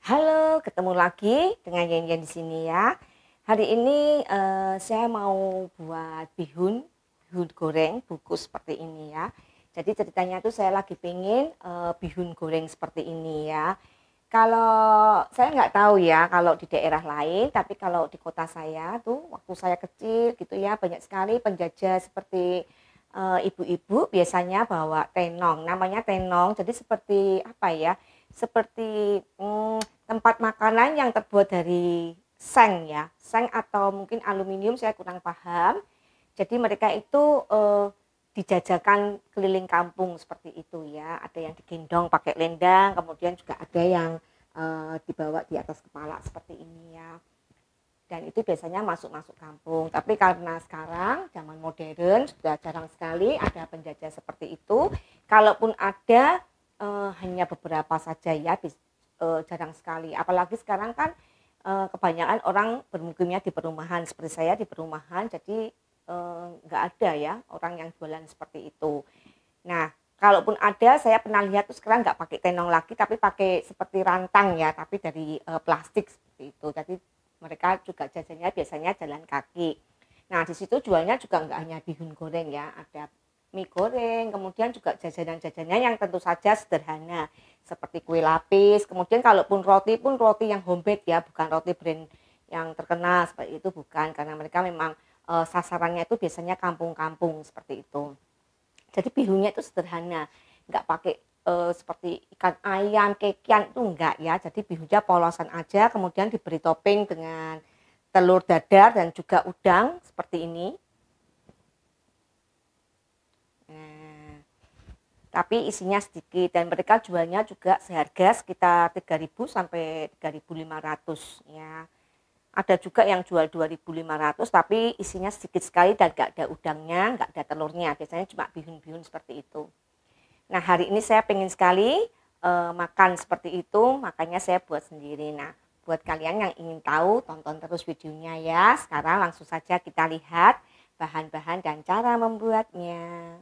Halo, ketemu lagi dengan Yen-Yen di sini ya. Hari ini saya mau buat bihun goreng bungkus seperti ini ya. Jadi ceritanya tuh saya lagi pengen bihun goreng seperti ini ya. Kalau saya nggak tahu ya kalau di daerah lain, tapi kalau di kota saya tuh waktu saya kecil gitu ya banyak sekali penjajah seperti ibu-ibu biasanya bawa tenong, namanya tenong. Jadi seperti apa ya? Seperti tempat makanan yang terbuat dari seng ya, seng atau mungkin aluminium saya kurang paham. Jadi mereka itu dijajakan keliling kampung seperti itu ya. Ada yang digendong pakai lendang, kemudian juga ada yang dibawa di atas kepala seperti ini ya. Dan itu biasanya masuk-masuk kampung. Tapi karena sekarang zaman modern sudah jarang sekali ada penjajah seperti itu. Kalaupun ada hanya beberapa saja ya, jarang sekali. Apalagi sekarang kan kebanyakan orang bermukimnya di perumahan seperti saya di perumahan, jadi nggak ada ya orang yang jualan seperti itu. Nah, kalaupun ada, saya pernah lihat tuh sekarang nggak pakai tenong lagi, tapi pakai seperti rantang ya, tapi dari plastik seperti itu. Jadi mereka juga jajannya biasanya jalan kaki. Nah, di situ jualnya juga nggak hanya bihun goreng ya, ada mie goreng, kemudian juga jajanan-jajannya yang tentu saja sederhana, seperti kue lapis. Kemudian kalaupun roti pun roti yang homemade ya, bukan roti brand yang terkenal seperti itu, bukan, karena mereka memang sasarannya itu biasanya kampung-kampung seperti itu. Jadi bihunnya itu sederhana, nggak pakai seperti ikan ayam, kekian itu enggak ya. Jadi bihunnya polosan aja, kemudian diberi topping dengan telur dadar dan juga udang seperti ini. Nah, tapi isinya sedikit dan mereka jualnya juga seharga sekitar 3.000 sampai 3.500 ya. Ada juga yang jual 2.500 tapi isinya sedikit sekali dan nggak ada udangnya, nggak ada telurnya. Biasanya cuma bihun-bihun seperti itu. Nah, hari ini saya pengen sekali makan seperti itu, makanya saya buat sendiri. Nah, buat kalian yang ingin tahu, tonton terus videonya ya. Sekarang langsung saja kita lihat bahan-bahan dan cara membuatnya.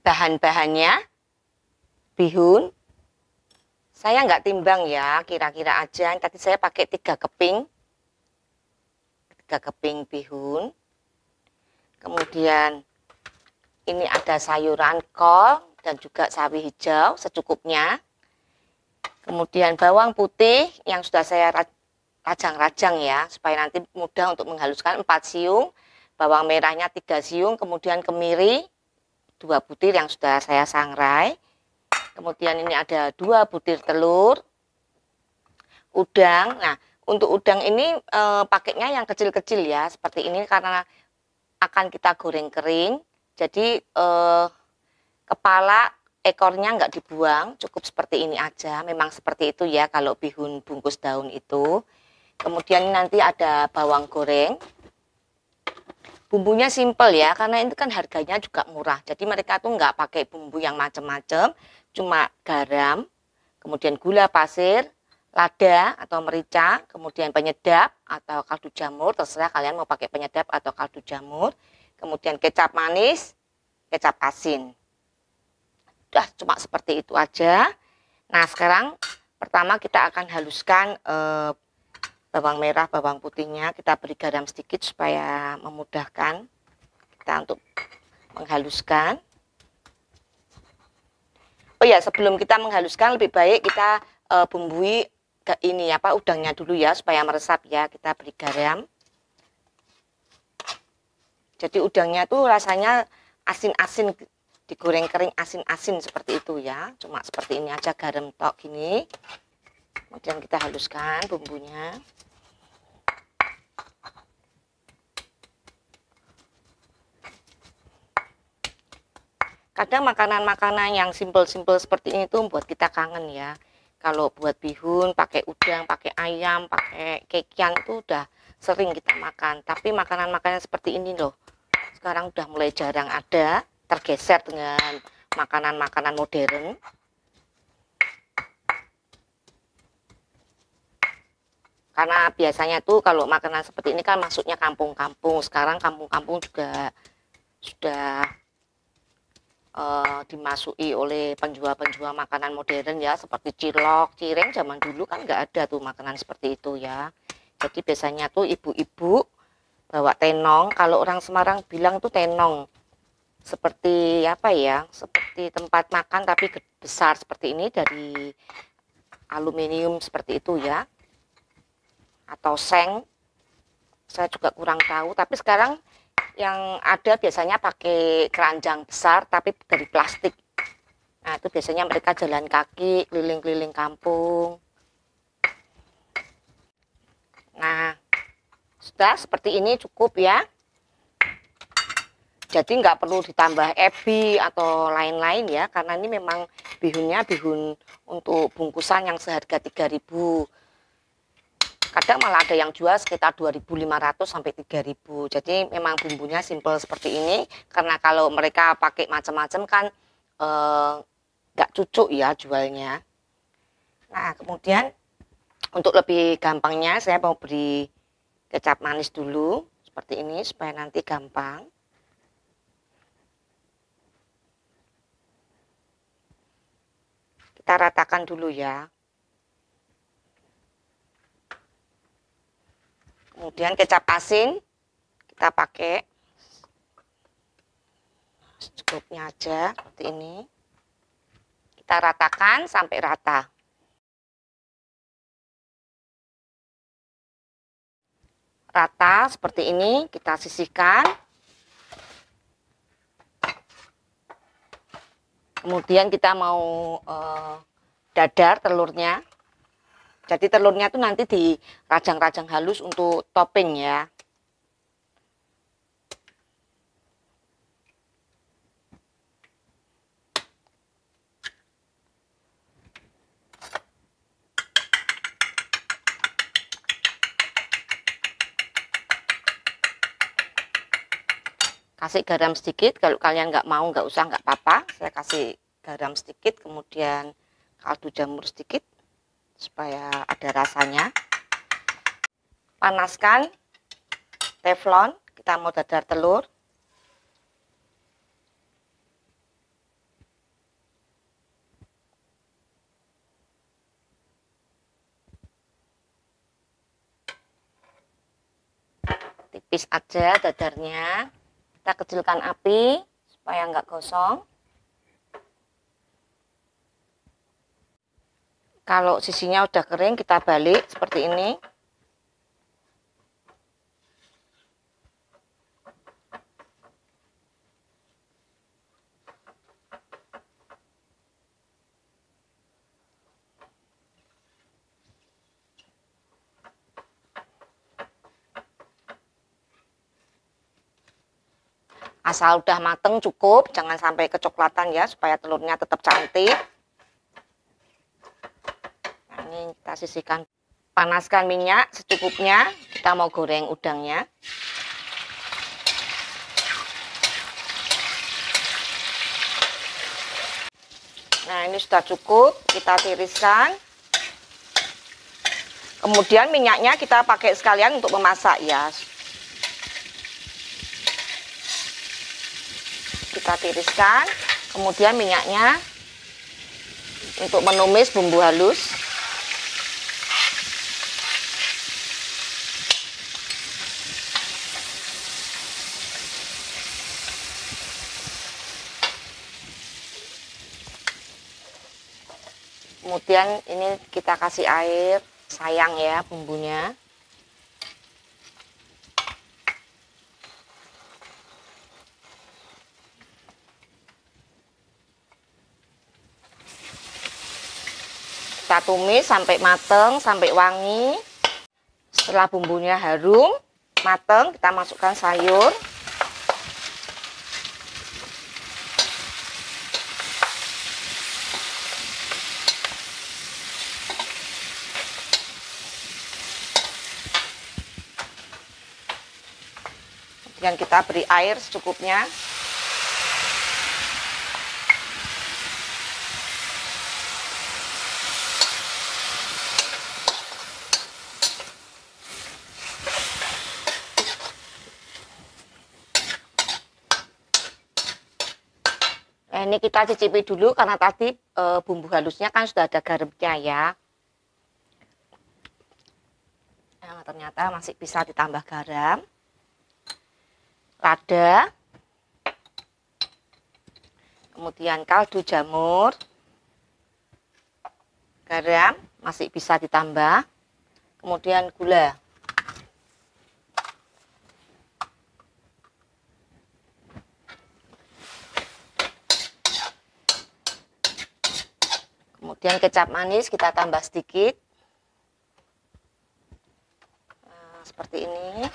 Bahan-bahannya, bihun. Saya nggak timbang ya, kira-kira aja. Tadi saya pakai 3 keping bihun. Kemudian ini ada sayuran kol dan juga sawi hijau secukupnya. Kemudian bawang putih yang sudah saya rajang-rajang ya, supaya nanti mudah untuk menghaluskan 4 siung. Bawang merahnya 3 siung, kemudian kemiri 2 butir yang sudah saya sangrai. Kemudian ini ada 2 butir telur, udang. Nah, untuk udang ini pakainya yang kecil-kecil ya, seperti ini karena akan kita goreng kering. Jadi kepala ekornya nggak dibuang, cukup seperti ini aja. Memang seperti itu ya kalau bihun bungkus daun itu. Kemudian nanti ada bawang goreng. Bumbunya simple ya, karena itu kan harganya juga murah. Jadi mereka tuh nggak pakai bumbu yang macam-macam, cuma garam, kemudian gula pasir, lada atau merica, kemudian penyedap atau kaldu jamur, terserah kalian mau pakai penyedap atau kaldu jamur, kemudian kecap manis, kecap asin. Udah cuma seperti itu aja. Nah, sekarang pertama kita akan haluskan bawang merah, bawang putihnya. Kita beri garam sedikit supaya memudahkan kita untuk menghaluskan. Oh ya, sebelum kita menghaluskan lebih baik kita bumbui ke ini apa udangnya dulu ya supaya meresap ya. Kita beri garam. Jadi udangnya tuh rasanya asin-asin, digoreng kering asin-asin seperti itu ya. Cuma seperti ini aja, garam tok gini. Kemudian kita haluskan bumbunya. Kadang makanan-makanan yang simpel-simpel seperti ini tuh membuat kita kangen ya. Kalau buat bihun pakai udang, pakai ayam, pakai kekian itu udah sering kita makan. Tapi makanan-makanan seperti ini loh, sekarang udah mulai jarang ada, tergeser dengan makanan-makanan modern. Karena biasanya tuh kalau makanan seperti ini kan masuknya kampung-kampung. Sekarang kampung-kampung juga sudah dimasuki oleh penjual-penjual makanan modern ya, seperti cilok, cireng. Zaman dulu kan nggak ada tuh makanan seperti itu ya. Jadi biasanya tuh ibu-ibu bawa tenong. Kalau orang Semarang bilang tuh tenong, seperti apa ya, seperti tempat makan tapi besar seperti ini, dari aluminium seperti itu ya, atau seng. Saya juga kurang tahu, tapi sekarang yang ada biasanya pakai keranjang besar tapi dari plastik. Nah, itu biasanya mereka jalan kaki keliling-keliling kampung. Nah, sudah seperti ini cukup ya. Jadi nggak perlu ditambah ebi atau lain-lain ya, karena ini memang bihunnya bihun untuk bungkusan yang seharga 3.000. Kadang malah ada yang jual sekitar 2.500 sampai 3.000. Jadi memang bumbunya simple seperti ini, karena kalau mereka pakai macam-macam kan nggak cucuk ya jualnya. Nah, kemudian untuk lebih gampangnya saya mau beri kecap manis dulu seperti ini supaya nanti gampang. Kita ratakan dulu ya. Kemudian kecap asin kita pakai secukupnya aja seperti ini. Kita ratakan sampai rata. Rata seperti ini, kita sisihkan. Kemudian kita mau dadar telurnya. Jadi telurnya tuh nanti dirajang-rajang halus untuk topping ya. Kasih garam sedikit, kalau kalian nggak mau nggak usah, nggak apa-apa. Saya kasih garam sedikit, kemudian kaldu jamur sedikit supaya ada rasanya. Panaskan teflon, kita mau dadar telur. Tipis aja dadarnya. Kita kecilkan api supaya nggak gosong. Kalau sisinya udah kering, kita balik seperti ini. Asal udah mateng cukup, jangan sampai kecoklatan ya, supaya telurnya tetap cantik. Nah, ini kita sisihkan. Panaskan minyak secukupnya, kita mau goreng udangnya. Nah, ini sudah cukup, kita tiriskan. Kemudian minyaknya kita pakai sekalian untuk memasak ya. Kita tiriskan, kemudian minyaknya untuk menumis bumbu halus. Kemudian ini kita kasih air, sayang ya bumbunya. Kita tumis sampai mateng, sampai wangi. Setelah bumbunya harum, mateng, kita masukkan sayur. Kemudian kita beri air secukupnya. ini kita cicipi dulu karena tadi bumbu halusnya kan sudah ada garamnya ya. Nah, ternyata masih bisa ditambah garam, lada, kemudian kaldu jamur, garam masih bisa ditambah, kemudian gula. Kemudian kecap manis kita tambah sedikit. Nah, seperti ini.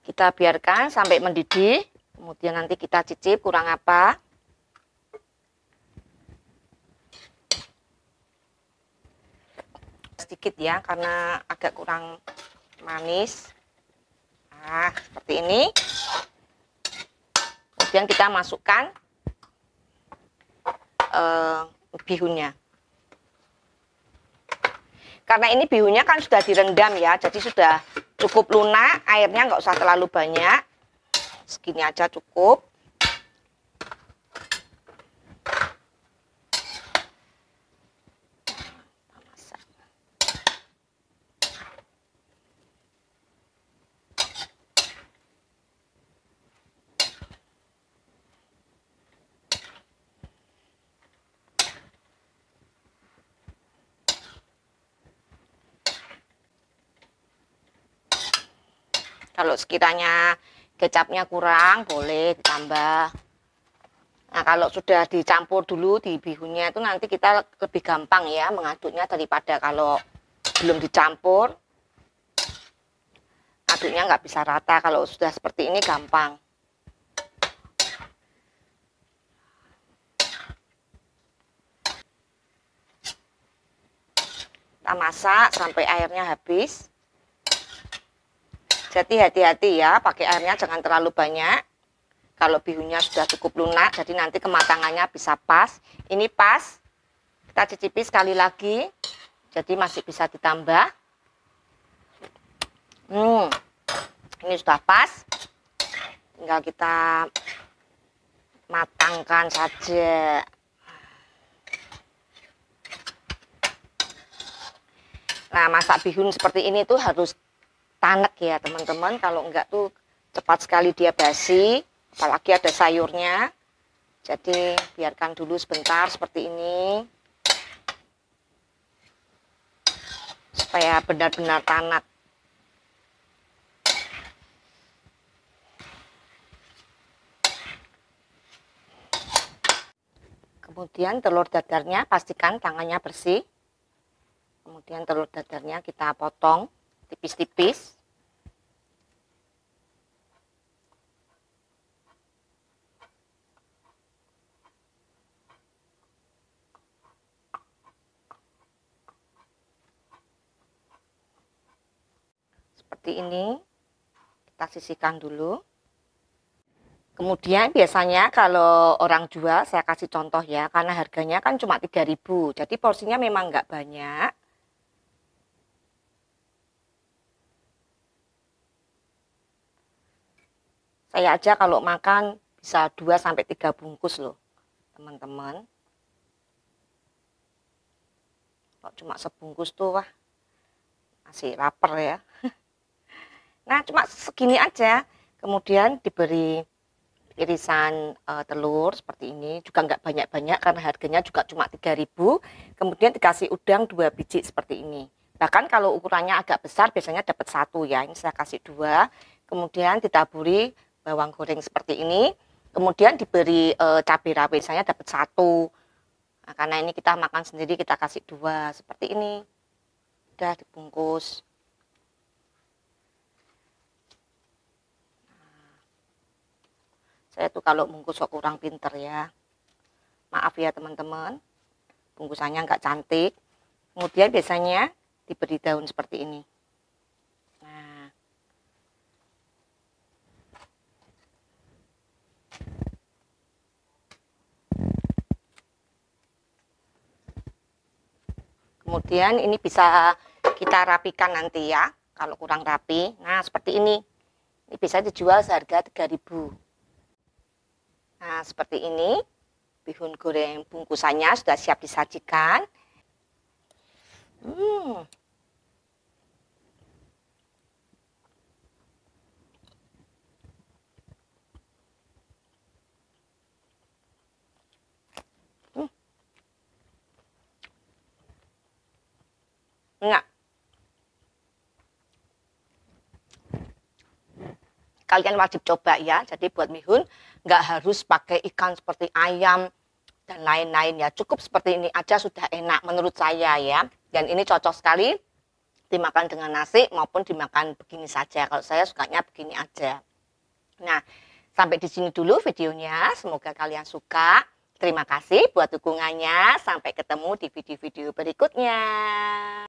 Kita biarkan sampai mendidih. Kemudian nanti kita cicip kurang apa. Sedikit ya, karena agak kurang manis. Nah, seperti ini. Kemudian kita masukkan bihunnya. Karena ini bihunnya kan sudah direndam ya, jadi sudah cukup lunak, airnya nggak usah terlalu banyak. Segini aja cukup. Kalau sekiranya kecapnya kurang, boleh ditambah. Nah, kalau sudah dicampur dulu di bihunnya itu nanti kita lebih gampang ya mengaduknya daripada kalau belum dicampur. Aduknya nggak bisa rata, kalau sudah seperti ini gampang. Kita masak sampai airnya habis. Jadi hati-hati ya, pakai airnya jangan terlalu banyak. Kalau bihunnya sudah cukup lunak, jadi nanti kematangannya bisa pas. Ini pas. Kita cicipi sekali lagi. Jadi masih bisa ditambah. Ini sudah pas. Tinggal kita matangkan saja. Nah, masak bihun seperti ini tuh harus tanek ya teman-teman, kalau enggak tuh cepat sekali dia basi, apalagi ada sayurnya. Jadi biarkan dulu sebentar seperti ini supaya benar-benar tanak. Kemudian telur dadarnya pastikan tangannya bersih. Kemudian telur dadarnya kita potong tipis-tipis. Seperti ini. Kita sisihkan dulu. Kemudian biasanya kalau orang jual, saya kasih contoh ya, karena harganya kan cuma 3.000, jadi porsinya memang nggak banyak. Saya aja kalau makan bisa 2-3 bungkus loh, teman-teman. Kalau cuma sebungkus tuh, wah, masih lapar ya. Nah, cuma segini aja. Kemudian diberi irisan telur seperti ini. Juga nggak banyak-banyak karena harganya juga cuma 3.000. Kemudian dikasih udang 2 biji seperti ini. Bahkan kalau ukurannya agak besar biasanya dapat 1 ya. Ini saya kasih 2. Kemudian ditaburi bawang goreng seperti ini, kemudian diberi cabai rawit, saya dapat 1. Nah, karena ini kita makan sendiri, kita kasih 2 seperti ini. Udah dibungkus. Nah, saya tuh kalau bungkus kok kurang pinter ya, maaf ya teman-teman, bungkusannya nggak cantik. Kemudian biasanya diberi daun seperti ini. Kemudian ini bisa kita rapikan nanti ya. Kalau kurang rapi, nah seperti ini. Ini bisa dijual seharga 3.000. Nah, seperti ini. Bihun goreng bungkusannya sudah siap disajikan. Nah, kalian wajib coba ya. Jadi buat bihun nggak harus pakai ikan seperti ayam dan lain-lain ya. Cukup seperti ini aja sudah enak menurut saya ya. Dan ini cocok sekali dimakan dengan nasi maupun dimakan begini saja. Kalau saya sukanya begini aja. Nah, sampai di sini dulu videonya. Semoga kalian suka. Terima kasih buat dukungannya. Sampai ketemu di video-video berikutnya.